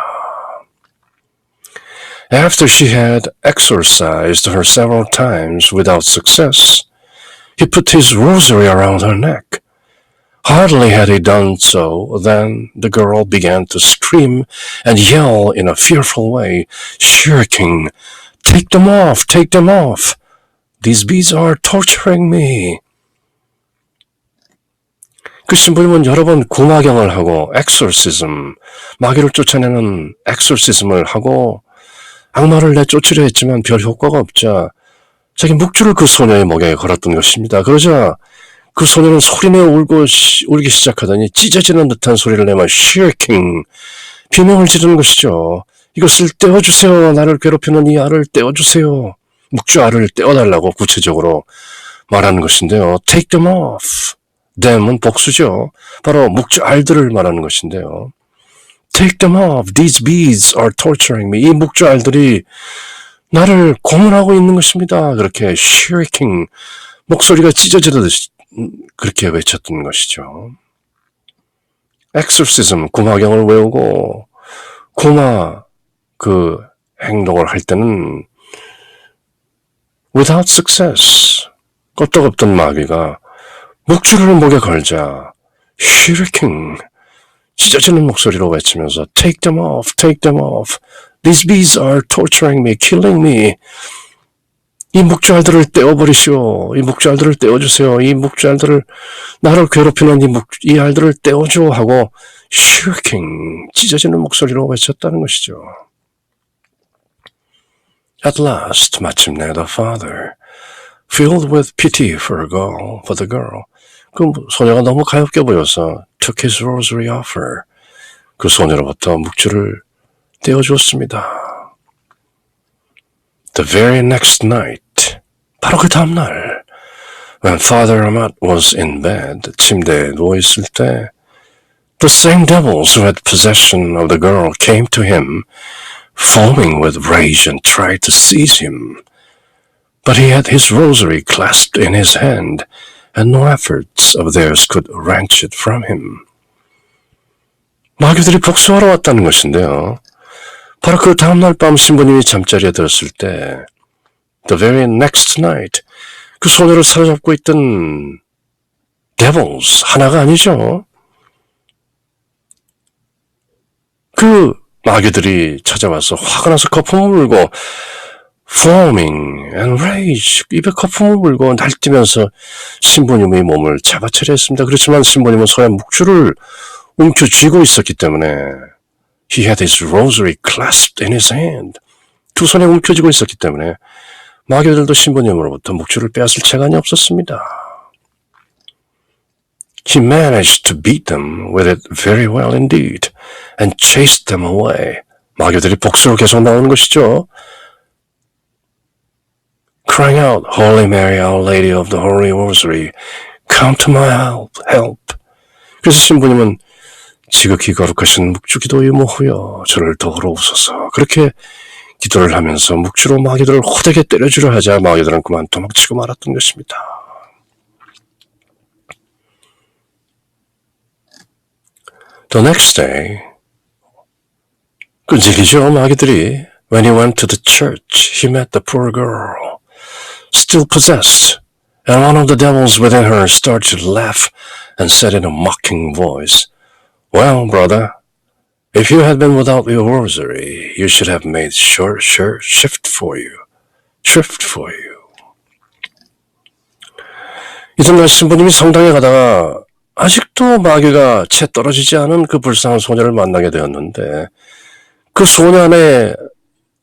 S1: After she had exorcised her several times without success, he put his rosary around her neck. Hardly had he done so than the girl began to scream and yell in a fearful way, shrieking, "Take them off! Take them off! These bees are torturing me!" 그 신부님은 여러 번 구마경을 하고 엑소시즘, 마귀를 쫓아내는 엑소시즘을 하고 악마를 내쫓으려 했지만 별 효과가 없자 자기 묵주를 그 소녀의 목에 걸었던 것입니다. 그러자 그 소녀는 소리내어 울기 시작하더니 찢어지는 듯한 소리를 내며 shrieking, 비명을 지르는 것이죠. 이것을 떼어주세요. 나를 괴롭히는 이 알을 떼어주세요. 묵주 알을 떼어달라고 구체적으로 말하는 것인데요. Take them off. them은 복수죠. 바로 묵주 알들을 말하는 것인데요. Take them off. These bees are torturing me. 이 묵주 알들이 나를 고문하고 있는 것입니다. 그렇게 shrieking, 목소리가 찢어지듯이 그렇게 외쳤던 것이죠. exorcism, 구마경을 외우고 구마 그 행동을 할 때는 without success, 끄떡없던 마귀가 묵주를 목에 걸자 shrieking, 찢어지는 목소리로 외치면서 take them off, take them off. These bees are torturing me, killing me. 이 묵주알들을 떼어버리시오. 이 묵주알들을 떼어주세요. 이 묵주알들을 나를 괴롭히는 이 알들을 떼어줘 하고 shrieking, 찢어지는 목소리로 외쳤다는 것이죠. At last, 마침내 the father, filled with pity for the girl, 그 소녀가 너무 가엾게 보여서 took his rosary off her, 그 소녀로부터 묵주를 떼어주었습니다. The very next night, 바로 그 다음날, when Father Amat was in bed, 침대에 누워있을 때, the same devils who had possession of the girl came to him, foaming with rage and tried to seize him. But he had his rosary clasped in his hand, and no efforts of theirs could wrench it from him. 마귀들이 복수하러 왔다는 것인데요. 바로 그 다음날 밤 신부님이 잠자리에 들었을 때 the very next night, 그 소녀를 사로잡고 있던 devils, 하나가 아니죠. 그 마귀들이 찾아와서 화가 나서 거품을 물고 foaming and rage. 입에 거품을 물고 날뛰면서 신부님의 몸을 잡아채려 했습니다. 그렇지만 신부님은 소얀 묵주를 움켜쥐고 있었기 때문에 he had his rosary clasped in his hand. 두 손에 움켜쥐고 있었기 때문에 마귀들도 신부님으로부터 묵주를 빼앗을 재간이 없었습니다. He managed to beat them with it very well indeed and chased them away. 마귀들이 복수로 계속 나오는 것이죠. Crying out, Holy Mary, Our Lady of the Holy Rosary, come to my help. 그래서 신부님은 지극히 거룩하신 묵주기도 이모후여 저를 도우옵소서. 그렇게 기도를 하면서 묵주로 마귀들을 호되게 때려주려 하자 마귀들은 그만 도망치고 말았던 것입니다. The next day, 끈질기죠 마귀들이. When he went to the church, he met the poor girl, still possessed, and one of the devils within her started to laugh and said in a mocking voice, Well, brother, if you had been without your rosary, you should have made sure shift for you. 이튿날 신부님이 성당에 가다가 아직도 마귀가 채 떨어지지 않은 그 불쌍한 소녀를 만나게 되었는데 그 소녀 안에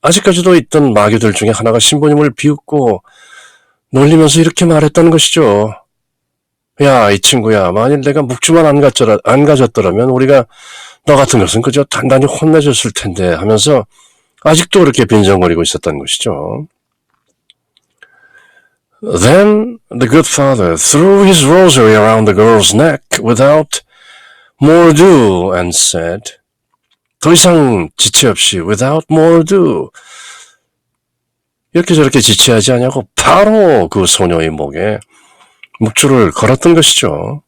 S1: 아직까지도 있던 마귀들 중에 하나가 신부님을 비웃고 놀리면서 이렇게 말했다는 것이죠. 야, 이 친구야, 만일 내가 묵주만 안 가졌더라면 우리가 너 같은 것은 그저 단단히 혼내줬을 텐데 하면서 아직도 그렇게 빈정거리고 있었다는 것이죠. Then the good father threw his rosary around the girl's neck without more ado and said, 더 이상 지체 없이 without more ado, 이렇게 저렇게 지체하지 않냐고 바로 그 소녀의 목에 묵주를 걸었던 것이죠.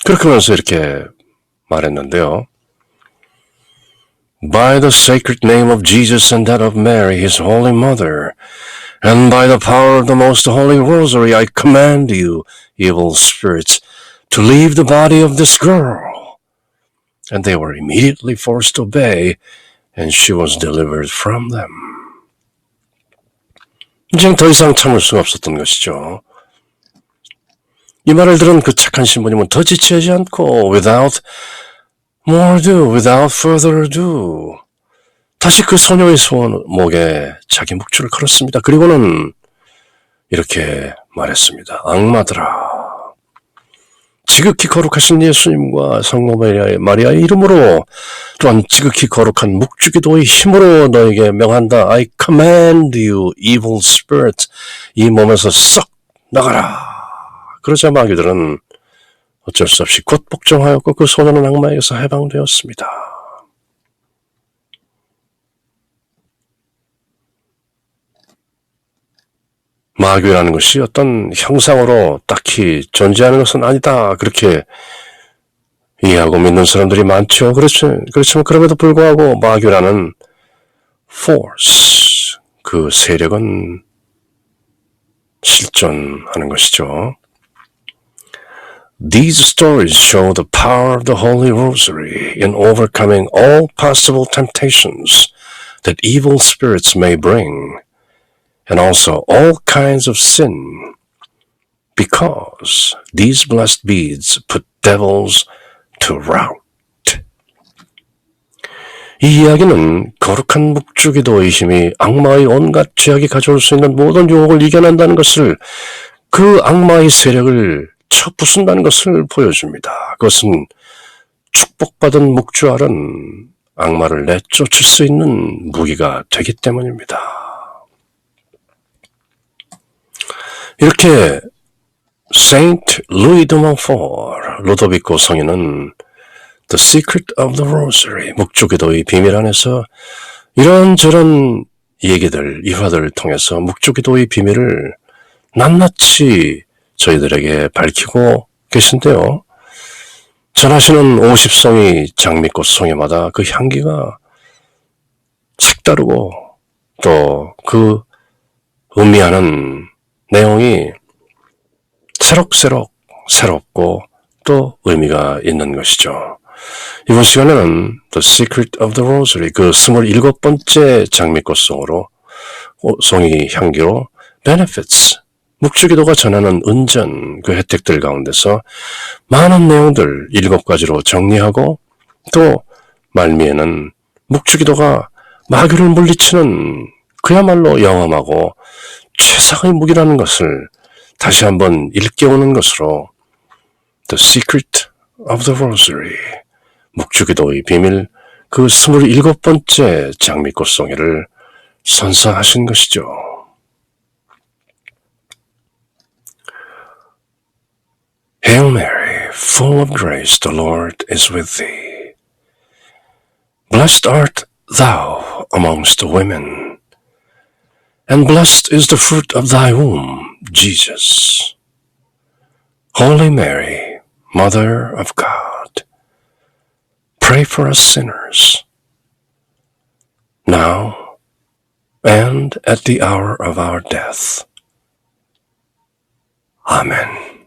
S1: 그렇게 하면서 이렇게 말했는데요. By the sacred name of Jesus and that of Mary, his holy mother, and by the power of the most holy rosary, I command you, evil spirits, to leave the body of this girl. And they were immediately forced to obey, and she was delivered from them. 이제 더 이상 참을 수가 없었던 것이죠. 이 말을 들은 그 착한 신부님은 더 지체하지 않고 without more ado, without further ado, 다시 그 소녀의 목에 자기 묵주를 걸었습니다. 그리고는 이렇게 말했습니다. 악마들아, 지극히 거룩하신 예수님과 성모 마리아의 이름으로 또한 지극히 거룩한 묵주기도의 힘으로 너에게 명한다. I command you, evil spirit. 이 몸에서 썩 나가라. 그러자 마귀들은 어쩔 수 없이 곧 복종하였고 그 소녀는 악마에게서 해방되었습니다. 마귀라는 것이 어떤 형상으로 딱히 존재하는 것은 아니다. 그렇게 이해하고 믿는 사람들이 많죠. 그렇지만 그럼에도 불구하고 마귀라는 force, 그 세력은 실존하는 것이죠. These stories show the power of the Holy Rosary in overcoming all possible temptations that evil spirits may bring, and also all kinds of sin, because these blessed beads put devils to rout. 이 이야기는 거룩한 묵주기도의 힘이 악마의 온갖 죄악이 가져올 수 있는 모든 유혹을 이겨낸다는 것을, 그 악마의 세력을 쳐부순다는 것을 보여줍니다. 그것은 축복받은 묵주알은 악마를 내쫓을 수 있는 무기가 되기 때문입니다. 이렇게 Saint Louis de Montfort, 루도비코 성인은 The Secret of the Rosary, 묵주기도의 비밀 안에서 이런저런 얘기들, 일화들을 통해서 묵주기도의 비밀을 낱낱이 저희들에게 밝히고 계신데요. 전하시는 50송이 장미꽃 송이마다 그 향기가 색다르고 또 그 의미하는 내용이 새롭고 또 의미가 있는 것이죠. 이번 시간에는 The Secret of the Rosary, 그 27번째 장미꽃송으로 송이 향기로 benefits, 묵주기도가 전하는 은전, 그 혜택들 가운데서 많은 내용들 7가지로 정리하고 또 말미에는 묵주기도가 마귀를 물리치는 그야말로 영험하고 최상의 무기라는 것을 다시 한번 일깨우는 것으로 The Secret of the Rosary, 묵주기도의 비밀, 그 27번째 장미꽃송이를 선사하신 것이죠. Hail Mary, full of grace, the Lord is with thee. Blessed art thou amongst women, and blessed is the fruit of thy womb, Jesus. Holy Mary, Mother of God, pray for us sinners, now and at the hour of our death. Amen.